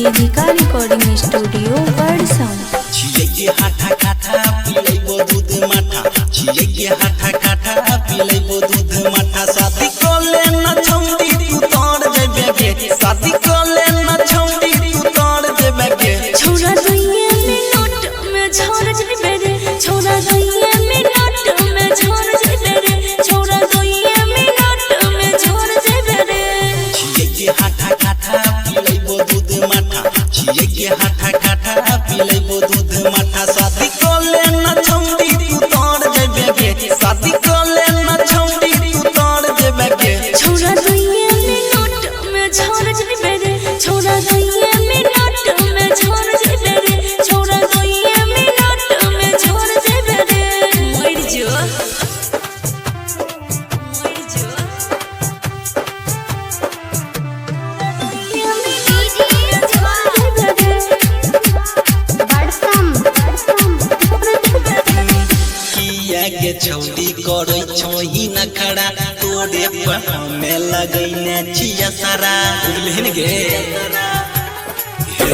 Devika recording studio वर्डसम। छिये हाथा काथा पिलैबो दूध माठा, छिये हाथा काथा पिलैबो दूध माठा। शादी कोले न छौंडी तू तोड़ जेबे गे, शादी कोले न छौंडी तू तोड़ जेबे गे। छोरा दुइये मिनट में झड़ जेबे रे, छोरा दुइये मिनट में झड़ जेबे रे, छोरा दुइये मिनट में झड़ जेबे रे। छिये हाथा काथा पिलैबो दूध माठा, छिये हाथा काथा पिलैबो दूध माठा। शादी कोले न छौंडी तू तोड़ जेबे गे, शादी कोले न छौंडी तू तोड़ जेबे गे। छोरा दुइये मिनट में झड़ जेबे रे, छोरा दुइये मिनट में झड़ जेबे रे, छोरा दुइये मिनट में झड़ जेबे रे। मर जो मर जो किया के छौड़ी करै छोही न खड़ा, तोरे पर हमें लगैने छिया सारा। बुझलिन गे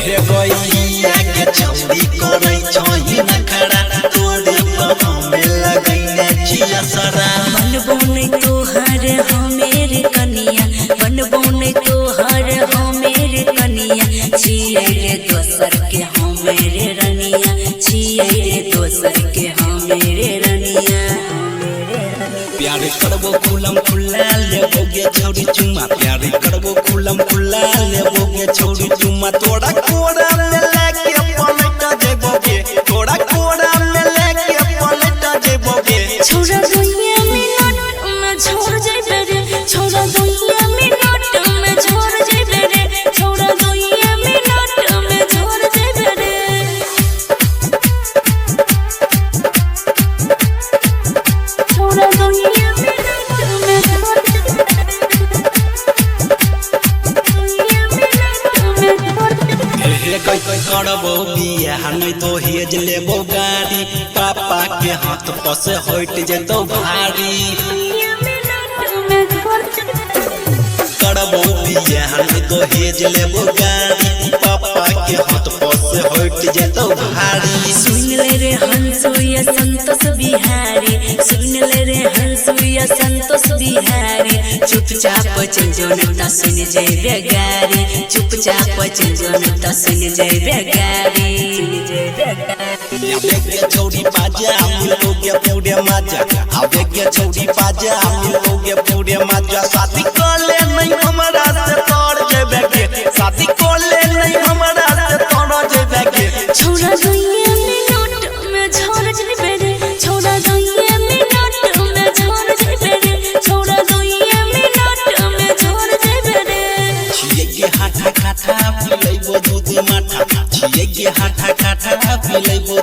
हे गइया के छौड़ी करै छोही न खड़ा, तोरे पर हमें लगैने छिया सारा। बनबो नहीं तोहर हमेर कनिया, बनबो नहीं तोहर हमेर कनिया, छियै रे दोसर के हमेर रनिया, छियै रे दोसर के हमेर रनिया। प्यार करबो खुलम खुला लेबोगे छौड़ी चुम्मा, प्यार करबो खुलम खुला लेबोगे छौड़ी चुम्मा। तोड़ा कोड़ा में लेके पलट जेबोगे, तोड़ा कोड़ा में लेके पलट जेबोगे। छोरा दुइये मिनट में छोड़ जेबे रे, छोरा दुइये मिनट में छोड़ जेबे रे, छोरा दुइये मिनट में छोड़ जेबे रे। छोरा दुइये मिनट में छोड़ जेबे रे, हे कोई करबो बियाह नहीं तो हेज लेबो गाड़ी, पापा के हाथ पस हट जेतो भारी। करबो बियाह नहीं तो हेज लेबो गाड़ी, पापा के हाथ पस हट जेतो भारी। सुन ले रे हंसुया संतोष बिहारी, सुन ले रे हंसुया संतोष बिहारी, चुपचाप चल जो न सुन जेबे गारी, चुपचाप चल जो न सुन जेबे गारी। आवे के छौड़ी बाजा मिलोगे पूरे मजा, आवे के छौड़ी बाजा मिलोगे पूरे मजा। शादी कोले नहीं हमरा से तोड़ जेबे गे, शादी कोले नहीं हमरा से तोड़ जेबे गे। छोरा दुइये मिनट में झड़ जेबे रे, छोरा दुइये मिनट में झड़ जेबे रे, छोरा दुइये मिनट में झड़ जेबे रे। छिये हाथा काथा पिलैबो दूध माठा, छिये हाथा काथा पिलैबो